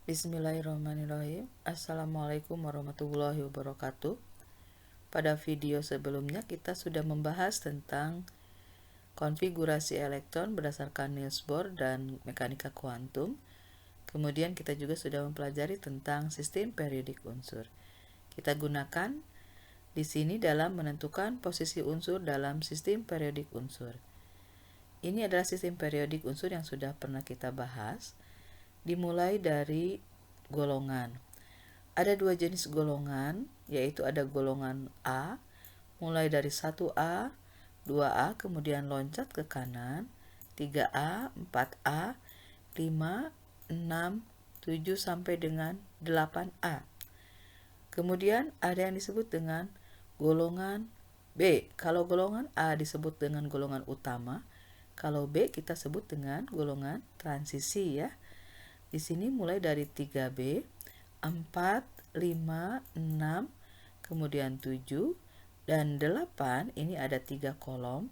Bismillahirrahmanirrahim. Assalamualaikum warahmatullahi wabarakatuh. Pada video sebelumnya kita sudah membahas tentang konfigurasi elektron berdasarkan Niels Bohr dan mekanika kuantum. Kemudian kita juga sudah mempelajari tentang sistem periodik unsur. Kita gunakan di sini dalam menentukan posisi unsur dalam sistem periodik unsur. Ini adalah sistem periodik unsur yang sudah pernah kita bahas. Dimulai dari golongan. Ada dua jenis golongan, yaitu ada golongan A, mulai dari 1A, 2A, kemudian loncat ke kanan, 3A, 4A, 5, 6, 7 sampai dengan 8A. Kemudian ada yang disebut dengan golongan B. Kalau golongan A disebut dengan golongan utama, kalau B kita sebut dengan golongan transisi ya. Di sini mulai dari 3B, 4, 5, 6, kemudian 7, dan 8, ini ada 3 kolom,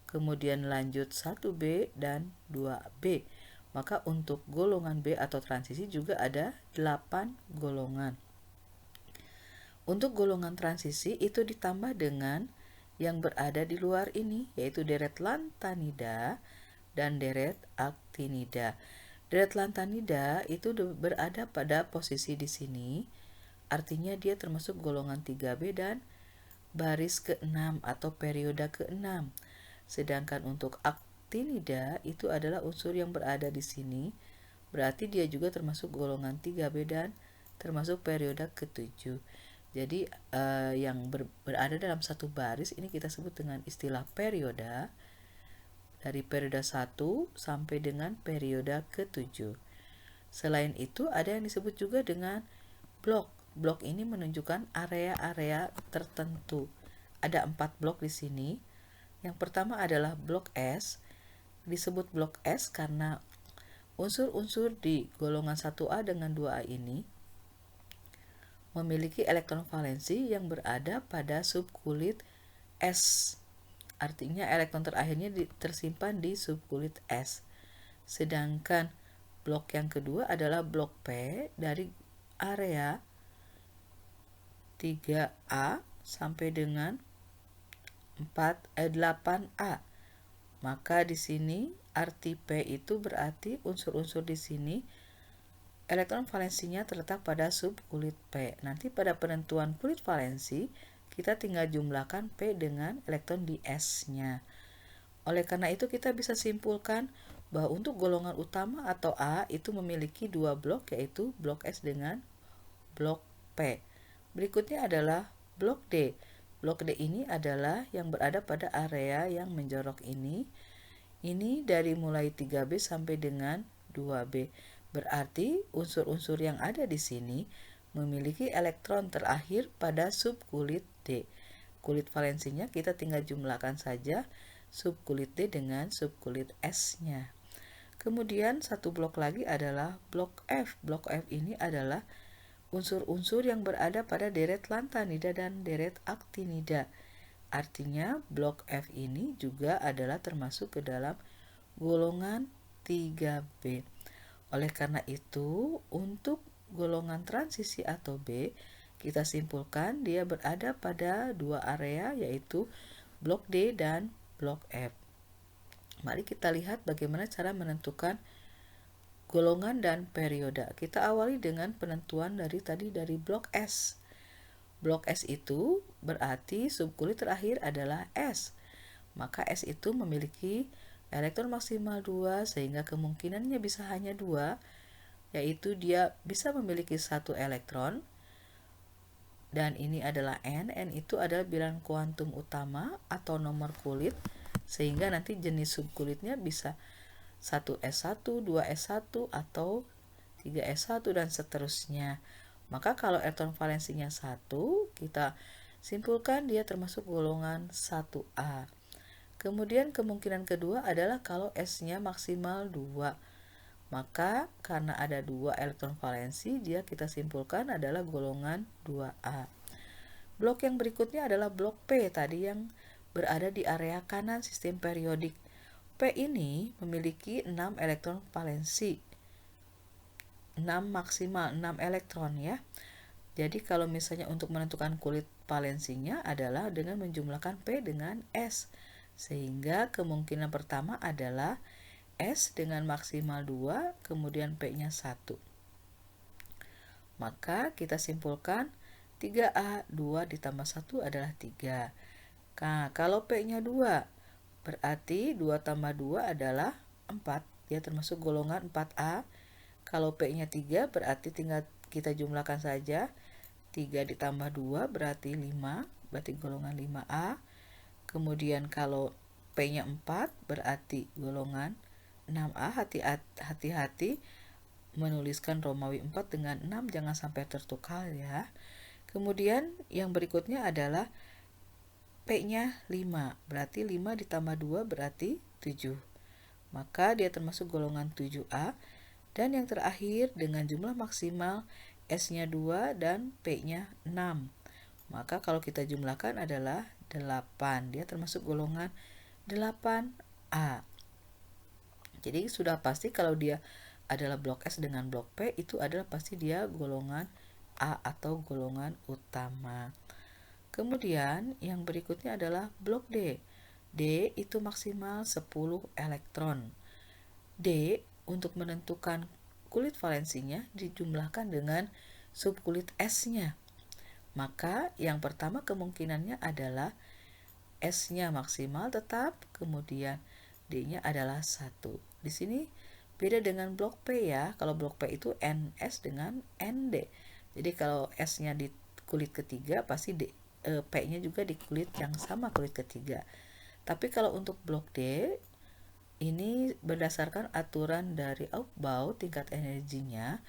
kemudian lanjut 1B dan 2B. Maka untuk golongan B atau transisi juga ada 8 golongan. Untuk golongan transisi itu ditambah dengan yang berada di luar ini, yaitu deret lantanida dan deret aktinida. Deret lantanida itu berada pada posisi di sini, artinya dia termasuk golongan 3B dan baris ke-6 atau perioda ke-6. Sedangkan untuk aktinida itu adalah unsur yang berada di sini, berarti dia juga termasuk golongan 3B dan termasuk perioda ke-7. Jadi yang berada dalam satu baris ini kita sebut dengan istilah perioda. Dari periode 1 sampai dengan periode ke-7. Selain itu ada yang disebut juga dengan blok. Blok ini menunjukkan area-area tertentu. Ada 4 blok di sini. Yang pertama adalah blok S. Disebut blok S karena unsur-unsur di golongan 1A dengan 2A ini memiliki elektron valensi yang berada pada subkulit S. Artinya elektron terakhirnya tersimpan di subkulit S. Sedangkan blok yang kedua adalah blok P dari area 3A sampai dengan 8A. Maka di sini arti P itu berarti unsur-unsur di sini elektron valensinya terletak pada subkulit P. Nanti pada penentuan kulit valensi kita tinggal jumlahkan P dengan elektron di S-nya. Oleh karena itu kita bisa simpulkan bahwa untuk golongan utama atau A itu memiliki 2 blok, yaitu blok S dengan blok P. Berikutnya adalah blok D. Blok D ini adalah yang berada pada area yang menjorok ini. Ini dari mulai 3B sampai dengan 2B. Berarti unsur-unsur yang ada di sini memiliki elektron terakhir pada subkulit D. Kulit valensinya kita tinggal jumlahkan saja subkulit D dengan subkulit S-nya. Kemudian satu blok lagi adalah blok F. Blok F ini adalah unsur-unsur yang berada pada deret lantanida dan deret aktinida. Artinya blok F ini juga adalah termasuk ke dalam golongan 3B. Oleh karena itu, untuk golongan transisi atau B, kita simpulkan dia berada pada 2 area, yaitu blok D dan blok F. Mari kita lihat bagaimana cara menentukan golongan dan perioda. Kita awali dengan penentuan dari blok S. Blok S itu berarti subkulit terakhir adalah S. Maka S itu memiliki elektron maksimal 2 sehingga kemungkinannya bisa hanya 2, yaitu dia bisa memiliki 1 elektron, dan ini adalah N. N itu adalah bilangan kuantum utama atau nomor kulit, sehingga nanti jenis subkulitnya bisa 1s1, 2s1, atau 3s1, dan seterusnya. Maka kalau elektron valensinya 1, kita simpulkan dia termasuk golongan 1A. Kemudian kemungkinan kedua adalah kalau S-nya maksimal 2. Maka karena ada 2 elektron valensi, dia kita simpulkan adalah golongan 2A. Blok yang berikutnya adalah blok P tadi yang berada di area kanan sistem periodik. P ini memiliki 6 elektron valensi. maksimal 6 elektron ya. Jadi kalau misalnya untuk menentukan kulit valensinya adalah dengan menjumlahkan P dengan S. Sehingga kemungkinan pertama adalah S dengan maksimal 2, kemudian P-nya 1. Maka kita simpulkan 3A, 2 ditambah 1 adalah 3. Nah, kalau P-nya 2, berarti 2 tambah 2 adalah 4. Dia termasuk golongan 4A. Kalau P-nya 3, berarti tinggal kita jumlahkan saja. 3 ditambah 2 berarti 5, berarti golongan 5A. Kemudian kalau P-nya 4, berarti golongan 6A. Hati-hati menuliskan Romawi 4 dengan 6, jangan sampai tertukar ya. Kemudian yang berikutnya adalah P-nya 5, berarti 5 ditambah 2 berarti 7. Maka dia termasuk golongan 7A. Dan yang terakhir dengan jumlah maksimal S-nya 2 dan P-nya 6. Maka kalau kita jumlahkan adalah 8. Dia termasuk golongan 8A. Jadi sudah pasti kalau dia adalah blok S dengan blok P, itu adalah pasti dia golongan A atau golongan utama. Kemudian yang berikutnya adalah blok D. D itu maksimal 10 elektron. D untuk menentukan kulit valensinya dijumlahkan dengan subkulit S-nya. Maka yang pertama kemungkinannya adalah S-nya maksimal tetap, kemudian D-nya adalah 1. Di sini beda dengan blok P ya. Kalau blok P itu NS dengan ND. Jadi kalau S-nya di kulit ketiga pasti P-nya juga di kulit yang sama, kulit ketiga. Tapi kalau untuk blok D ini berdasarkan aturan dari Aufbau tingkat energinya,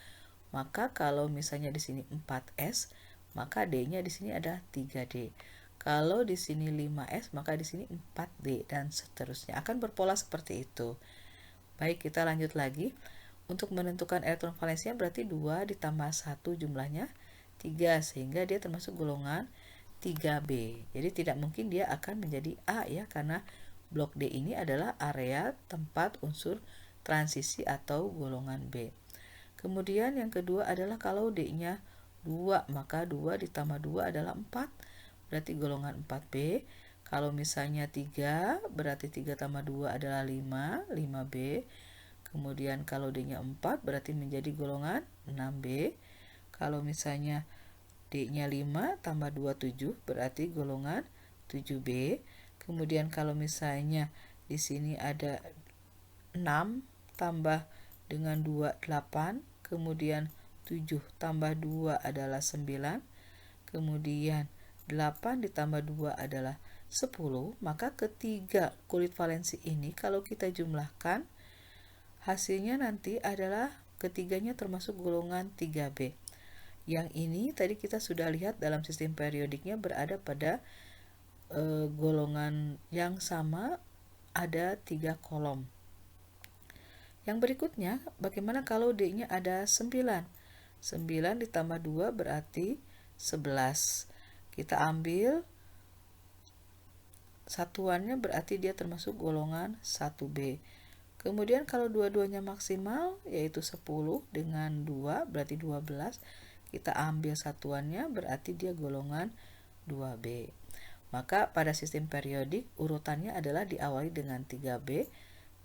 maka kalau misalnya di sini 4S, maka D-nya di sini ada 3D. Kalau di sini 5S, maka di sini 4D dan seterusnya. Akan berpola seperti itu. Baik, kita lanjut lagi. Untuk menentukan elektron valensinya berarti 2 ditambah 1 jumlahnya 3, sehingga dia termasuk golongan 3B. Jadi tidak mungkin dia akan menjadi A ya, karena blok D ini adalah area tempat unsur transisi atau golongan B. Kemudian yang kedua adalah kalau D-nya 2, maka 2 ditambah 2 adalah 4, berarti golongan 4B. Kalau misalnya 3, berarti 3 tambah 2 adalah 5, 5B. Kemudian kalau D-nya 4, berarti menjadi golongan 6B. Kalau misalnya D-nya 5 tambah 2, 7, berarti golongan 7B. Kemudian kalau misalnya di sini ada 6 tambah dengan 2, 8. Kemudian 7 tambah 2 adalah 9. Kemudian 8 ditambah 2 adalah 10. Maka ketiga kulit valensi ini kalau kita jumlahkan, hasilnya nanti adalah ketiganya termasuk golongan 3B. Yang ini tadi kita sudah lihat dalam sistem periodiknya berada pada golongan yang sama, ada 3 kolom. Yang berikutnya, bagaimana kalau D-nya ada 9? 9 ditambah 2 berarti 11. Kita ambil satuannya berarti dia termasuk golongan 1B. Kemudian kalau dua-duanya maksimal yaitu 10 dengan 2 berarti 12. Kita ambil satuannya berarti dia golongan 2B. Maka pada sistem periodik urutannya adalah diawali dengan 3B,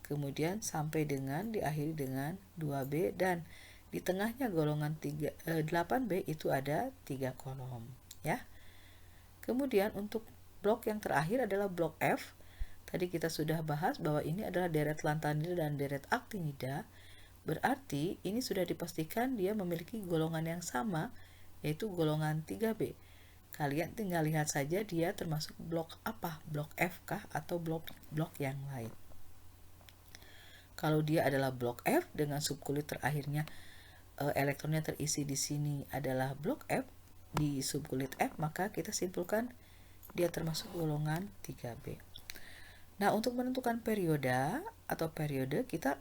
kemudian sampai dengan diakhiri dengan 2B, dan di tengahnya golongan 8B itu ada 3 kolom ya. Kemudian untuk blok yang terakhir adalah blok F. Tadi kita sudah bahas bahwa ini adalah deret lantanida dan deret aktinida. Berarti ini sudah dipastikan dia memiliki golongan yang sama, yaitu golongan 3B. Kalian tinggal lihat saja dia termasuk blok apa, blok F kah atau blok yang lain. Kalau dia adalah blok F dengan subkulit terakhirnya elektronnya terisi di sini adalah blok F di subkulit F, maka kita simpulkan dia termasuk golongan 3B. Nah, untuk menentukan periode atau periode kita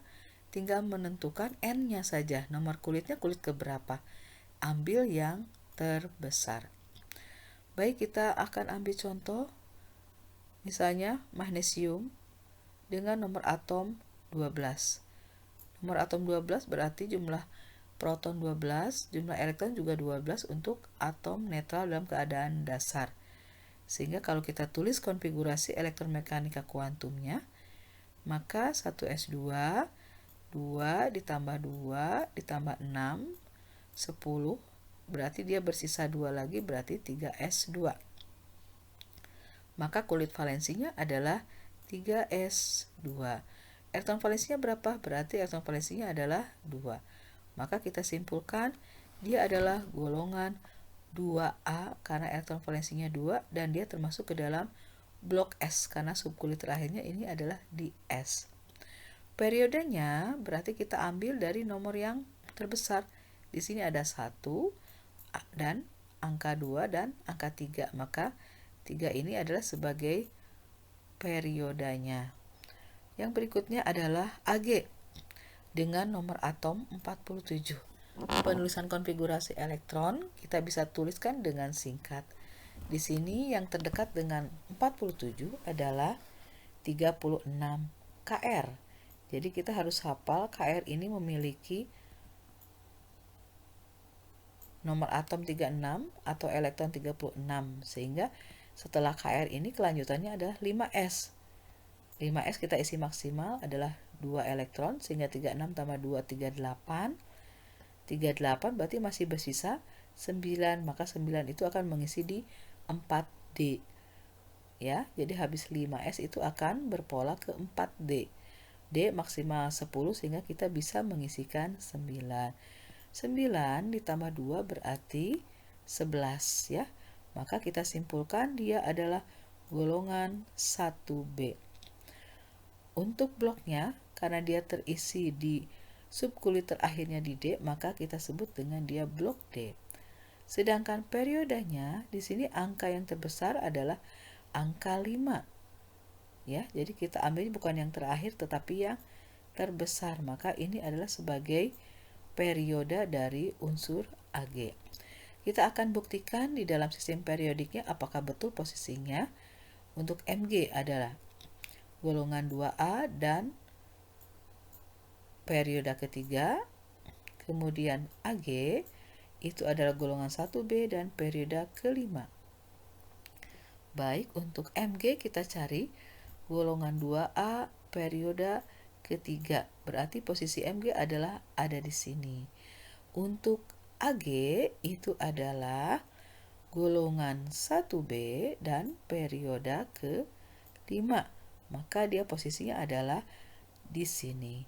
tinggal menentukan N-nya saja. Nomor kulitnya kulit keberapa? Ambil yang terbesar. Baik, kita akan ambil contoh. Misalnya magnesium dengan nomor atom 12. Nomor atom 12 berarti jumlah proton 12, jumlah elektron juga 12 untuk atom netral dalam keadaan dasar. Sehingga kalau kita tulis konfigurasi elektromekanika kuantumnya, maka 1s2, 2 ditambah 2 ditambah 6, 10, berarti dia bersisa 2 lagi, berarti 3s2. Maka kulit valensinya adalah 3s2. Elektron valensinya berapa? Berarti elektron valensinya adalah 2. Maka kita simpulkan dia adalah golongan 2A karena elektron valensinya 2 dan dia termasuk ke dalam blok S karena subkulit terakhirnya ini adalah di S. Periodenya berarti kita ambil dari nomor yang terbesar. Di sini ada 1 dan angka 2 dan angka 3. Maka 3 ini adalah sebagai periodanya. Yang berikutnya adalah Ag dengan nomor atom 47. Penulisan konfigurasi elektron kita bisa tuliskan dengan singkat. Di sini yang terdekat dengan 47 adalah 36 Kr. Jadi kita harus hafal Kr ini memiliki nomor atom 36 atau elektron 36, sehingga setelah Kr ini kelanjutannya adalah 5s. 5s kita isi maksimal adalah 2 elektron, sehingga 36 tambah 2 38. 38 berarti masih bersisa 9, maka 9 itu akan mengisi di 4D. Ya, jadi habis 5s itu akan berpola ke 4D. D maksimal 10 sehingga kita bisa mengisikan 9. 9 ditambah 2 berarti 11 ya. Maka kita simpulkan dia adalah golongan 1B. Untuk bloknya, karena dia terisi di subkulit terakhirnya di D, maka kita sebut dengan dia blok D. Sedangkan periodenya, di sini angka yang terbesar adalah angka 5. Ya, jadi kita ambil bukan yang terakhir tetapi yang terbesar. Maka ini adalah sebagai periode dari unsur Ag. Kita akan buktikan di dalam sistem periodiknya apakah betul posisinya. Untuk Mg adalah golongan 2A dan periode ketiga. Kemudian Ag itu adalah golongan 1B dan periode kelima. Baik, untuk Mg kita cari golongan 2A periode ketiga. Berarti posisi Mg adalah ada di sini. Untuk Ag itu adalah golongan 1B dan periode ke-5. Maka dia posisinya adalah di sini.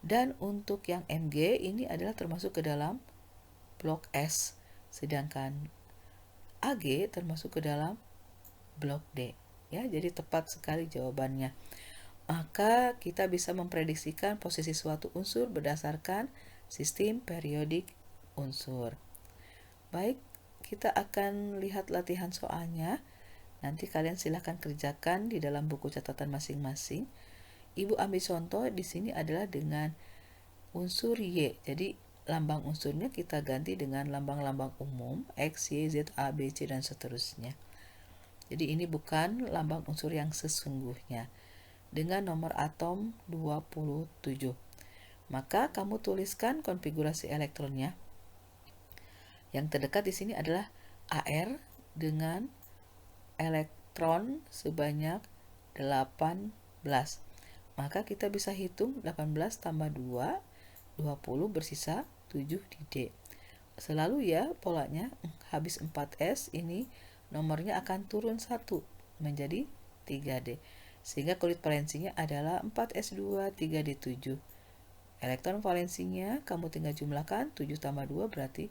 Dan untuk yang Mg ini adalah termasuk ke dalam blok S. Sedangkan Ag termasuk ke dalam blok D. Ya, jadi tepat sekali jawabannya. Maka kita bisa memprediksikan posisi suatu unsur berdasarkan sistem periodik unsur. Baik, kita akan lihat latihan soalnya. Nanti kalian silahkan kerjakan di dalam buku catatan masing-masing. Ibu ambil contoh di sini adalah dengan unsur Y. Jadi lambang unsurnya kita ganti dengan lambang-lambang umum X, Y, Z, A, B, C, dan seterusnya. Jadi ini bukan lambang unsur yang sesungguhnya. Dengan nomor atom 27. Maka kamu tuliskan konfigurasi elektronnya. Yang terdekat di sini adalah Ar dengan elektron sebanyak 18. Maka kita bisa hitung 18 tambah 2, 20 bersisa 7 di D. Selalu ya polanya, habis 4S ini nomornya akan turun 1 menjadi 3D. Sehingga kulit valensinya adalah 4S2, 3D7. Elektron valensinya kamu tinggal jumlahkan, 7 tambah 2 berarti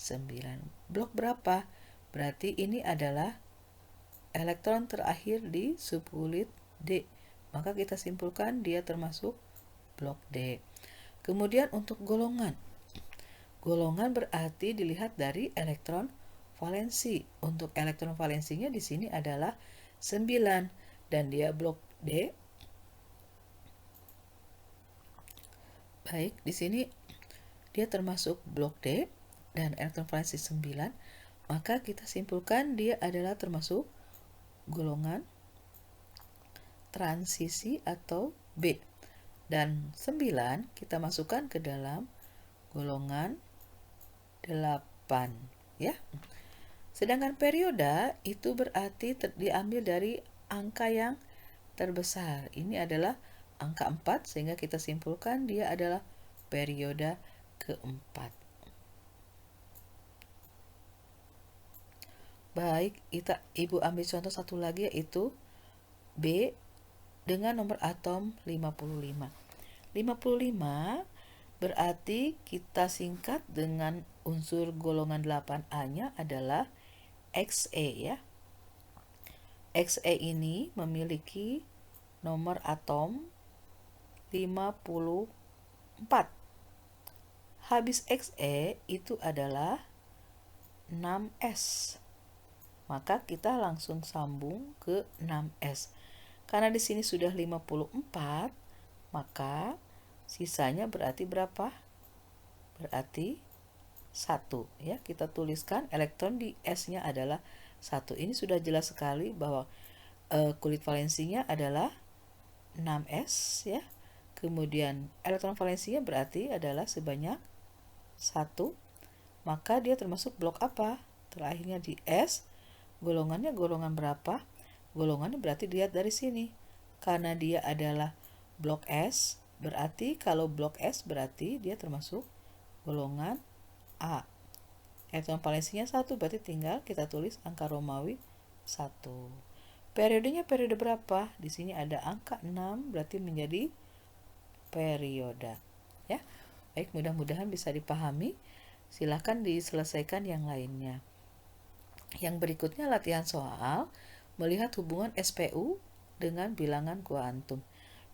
9. Blok berapa? Berarti ini adalah elektron terakhir di subkulit D. Maka kita simpulkan dia termasuk blok D. Kemudian untuk golongan. Golongan berarti dilihat dari elektron valensi. Untuk elektron valensinya di sini adalah 9 dan dia blok D. Baik, di sini dia termasuk blok D dan elektron valensi 9. Maka kita simpulkan dia adalah termasuk golongan transisi atau B. Dan 9 kita masukkan ke dalam golongan ya. Sedangkan perioda itu berarti diambil dari angka yang terbesar. Ini adalah angka 4, sehingga kita simpulkan dia adalah perioda keempat. Baik, Ibu ambil contoh satu lagi, yaitu B dengan nomor atom 55. 55 berarti kita singkat dengan unsur golongan 8A-nya adalah Xe ya. Xe ini memiliki nomor atom 54. Habis Xe itu adalah 6S. Maka kita langsung sambung ke 6S. Karena di sini sudah 54, maka sisanya berarti berapa? Berarti 1 ya. Kita tuliskan elektron di S-nya adalah 1. Ini sudah jelas sekali bahwa kulit valensinya adalah 6S ya. Kemudian elektron valensinya berarti adalah sebanyak 1. Maka dia termasuk blok apa? Terakhirnya di S. Golongannya golongan berapa? Golongannya berarti dilihat dari sini. Karena dia adalah blok S, berarti kalau blok S berarti dia termasuk golongan A. Elektron valensinya 1, berarti tinggal kita tulis angka Romawi 1. Periodenya periode berapa? Di sini ada angka 6, berarti menjadi perioda. Ya. Baik, mudah-mudahan bisa dipahami. Silakan diselesaikan yang lainnya. Yang berikutnya latihan soal melihat hubungan SPU dengan bilangan kuantum.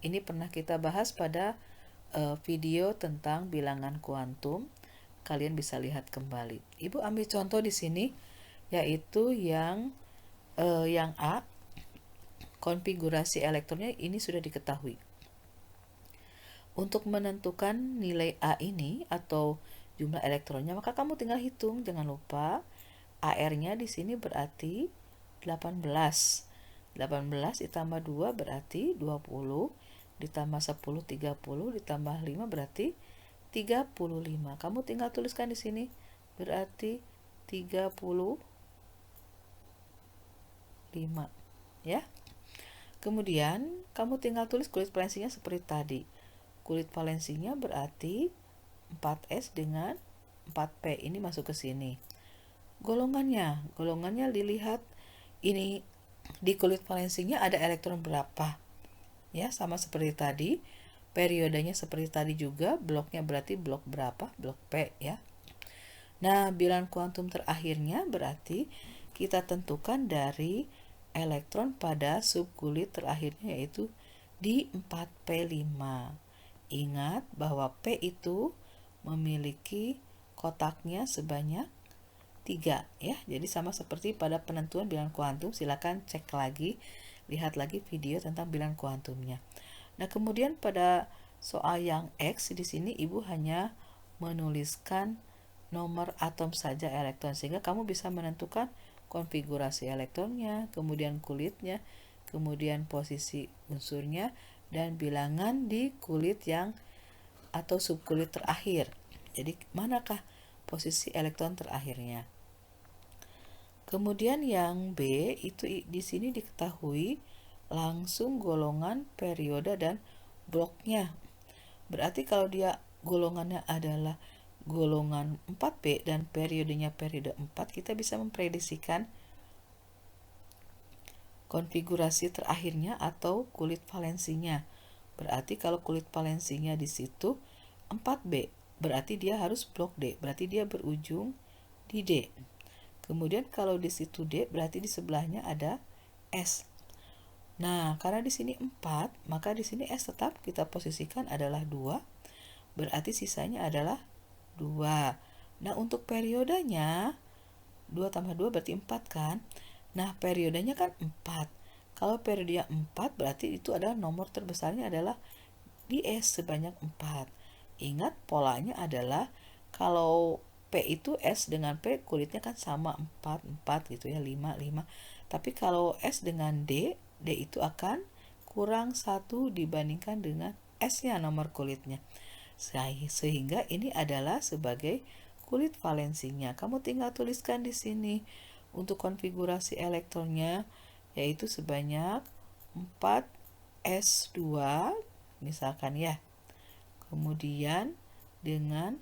Ini pernah kita bahas pada video tentang bilangan kuantum. Kalian bisa lihat kembali. Ibu ambil contoh di sini, yaitu yang A, konfigurasi elektronnya ini sudah diketahui. Untuk menentukan nilai A ini atau jumlah elektronnya, maka kamu tinggal hitung. Jangan lupa AR-nya di sini berarti 18. 18 ditambah 2 berarti 20, ditambah 10 30, ditambah 5 berarti 35. Kamu tinggal tuliskan di sini berarti 35 ya. Kemudian kamu tinggal tulis kulit valensinya seperti tadi. Kulit valensinya berarti 4S dengan 4P. Ini masuk ke sini. Golongannya dilihat ini di kulit valensinya ada elektron berapa. Ya, sama seperti tadi. Periodenya seperti tadi juga, bloknya berarti blok berapa? Blok P ya. Nah, bilangan kuantum terakhirnya berarti kita tentukan dari elektron pada subkulit terakhirnya, yaitu di 4P5. Ingat bahwa P itu memiliki kotaknya sebanyak 3 ya. Jadi sama seperti pada penentuan bilangan kuantum. Silakan cek lagi, lihat lagi video tentang bilangan kuantumnya. Nah, kemudian pada soal yang X di sini Ibu hanya menuliskan nomor atom saja elektron, sehingga kamu bisa menentukan konfigurasi elektronnya, kemudian kulitnya, kemudian posisi unsurnya, dan bilangan di kulit yang atau subkulit terakhir. Jadi manakah posisi elektron terakhirnya? Kemudian yang B itu di sini diketahui langsung golongan, periode, dan bloknya. Berarti kalau dia golongannya adalah golongan 4B dan periodenya periode 4, kita bisa memprediksikan konfigurasi terakhirnya atau kulit valensinya. Berarti kalau kulit valensinya di situ 4B, berarti dia harus blok D, berarti dia berujung di D. Kemudian kalau di situ D, berarti di sebelahnya ada S. Nah, karena di sini 4, maka di sini S tetap kita posisikan adalah 2, berarti sisanya adalah 2. Nah, untuk periodenya 2 tambah 2 berarti 4 kan? Nah, periodenya kan 4. Kalau periodenya 4, berarti itu adalah nomor terbesarnya adalah di S sebanyak 4. Ingat polanya adalah kalau P itu S dengan P kulitnya kan sama 4 gitu ya, 5 5. Tapi kalau S dengan D itu akan kurang 1 dibandingkan dengan S-nya nomor kulitnya. Sehingga ini adalah sebagai kulit valensinya. Kamu tinggal tuliskan di sini untuk konfigurasi elektronnya, yaitu sebanyak 4s2 misalkan ya. Kemudian dengan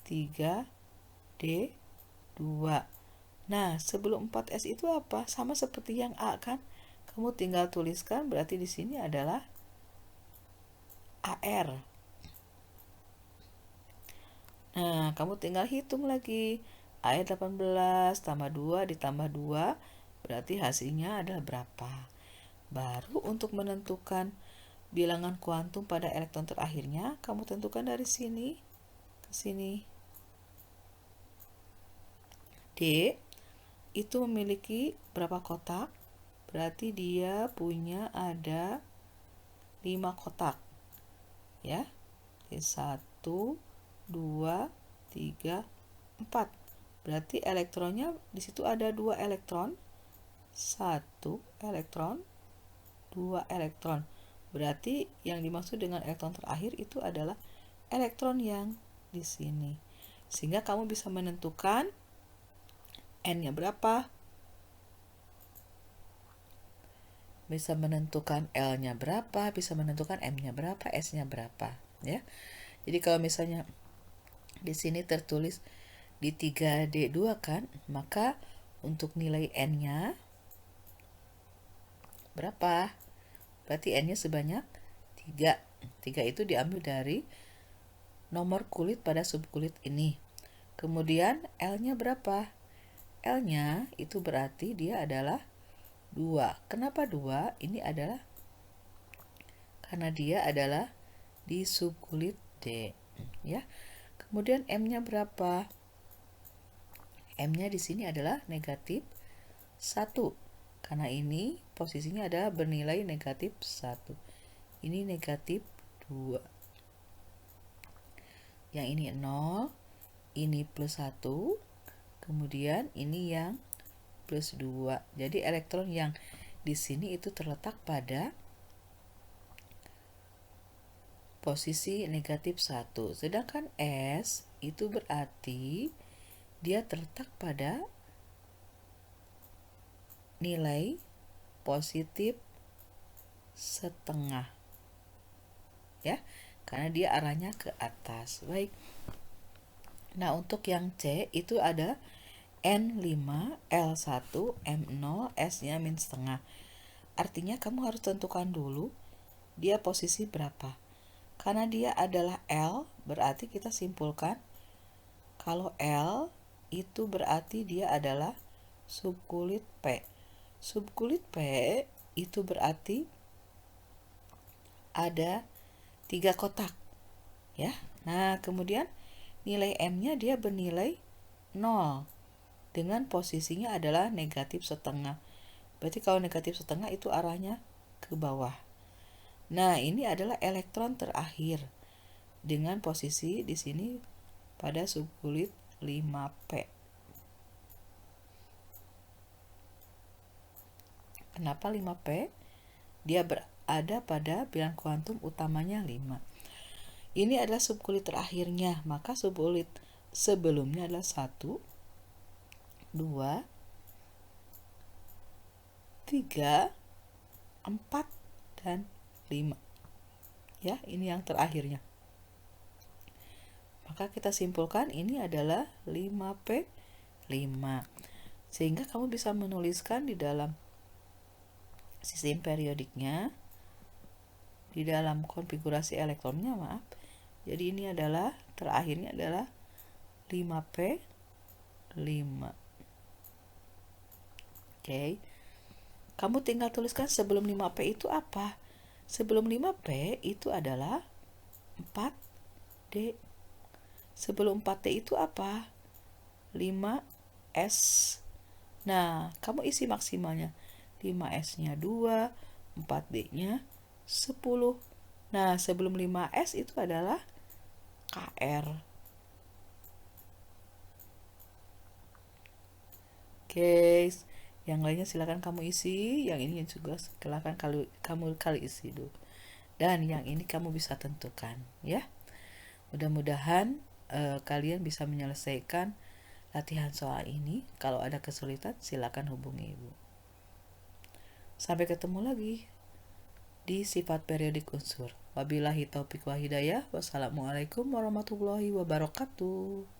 3d2. Nah, sebelum 4s itu apa? Sama seperti yang A kan? Kamu tinggal tuliskan, berarti di sini adalah AR. Nah, kamu tinggal hitung lagi. AR 18 tambah 2 ditambah 2, berarti hasilnya adalah berapa? Baru untuk menentukan bilangan kuantum pada elektron terakhirnya, kamu tentukan dari sini ke sini. D itu memiliki berapa kotak? Berarti dia punya ada 5 kotak. Ya. 1, 2, 3, 4. Berarti elektronnya di situ ada 2 elektron. 1 elektron, 2 elektron. Berarti yang dimaksud dengan elektron terakhir itu adalah elektron yang di sini. Sehingga kamu bisa menentukan N-nya berapa, bisa menentukan L-nya berapa, bisa menentukan M-nya berapa, S-nya berapa, ya. Jadi kalau misalnya di sini tertulis di 3D2 kan, maka untuk nilai N-nya berapa? Berarti N-nya sebanyak 3. 3 itu diambil dari nomor kulit pada subkulit ini. Kemudian L-nya berapa? L-nya itu berarti dia adalah 2. Kenapa 2? Ini adalah karena dia adalah di subkulit D, ya. Kemudian M-nya berapa? M-nya di sini adalah negatif 1. Karena ini posisinya adalah bernilai negatif 1. Ini negatif 2. Yang ini 0, ini plus 1. Kemudian ini yang plus 2. Jadi elektron yang di sini itu terletak pada posisi negatif 1. Sedangkan S itu berarti dia terletak pada nilai positif setengah. Ya, karena dia arahnya ke atas. Baik. Nah, untuk yang C itu ada N5, L1, M0, S-nya min setengah. Artinya kamu harus tentukan dulu dia posisi berapa. Karena dia adalah L, berarti kita simpulkan kalau L itu berarti dia adalah subkulit P. Subkulit P itu berarti ada 3 kotak. Ya. Nah, kemudian nilai M-nya dia bernilai 0. Dengan posisinya adalah negatif setengah. Berarti kalau negatif setengah itu arahnya ke bawah. Nah, ini adalah elektron terakhir dengan posisi di sini pada subkulit 5P. Kenapa 5P? Dia berada pada bilangan kuantum utamanya 5. Ini adalah subkulit terakhirnya, maka subkulit sebelumnya adalah 1, 2, 3, 4, dan 5. Ya, ini yang terakhirnya. Maka kita simpulkan ini adalah 5P5. Sehingga kamu bisa menuliskan di dalam sistem periodiknya, di dalam konfigurasi elektronnya, maaf. Jadi ini adalah terakhirnya adalah 5P5. Oke. Kamu tinggal tuliskan sebelum 5P itu apa? Sebelum 5P itu adalah 4D. Sebelum 4D itu apa? 5S. Nah, kamu isi maksimalnya. 5S-nya 2, 4D-nya 10. Nah, sebelum 5S itu adalah KR. Oke, yang lainnya silakan kamu isi, yang ini juga silakan kamu isi dulu. Dan yang ini kamu bisa tentukan, ya. Mudah-mudahan kalian bisa menyelesaikan latihan soal ini. Kalau ada kesulitan, silakan hubungi Ibu. Sampai ketemu lagi di sifat periodik unsur. Wabillahi taufiq wa hidayah. Wassalamualaikum warahmatullahi wabarakatuh.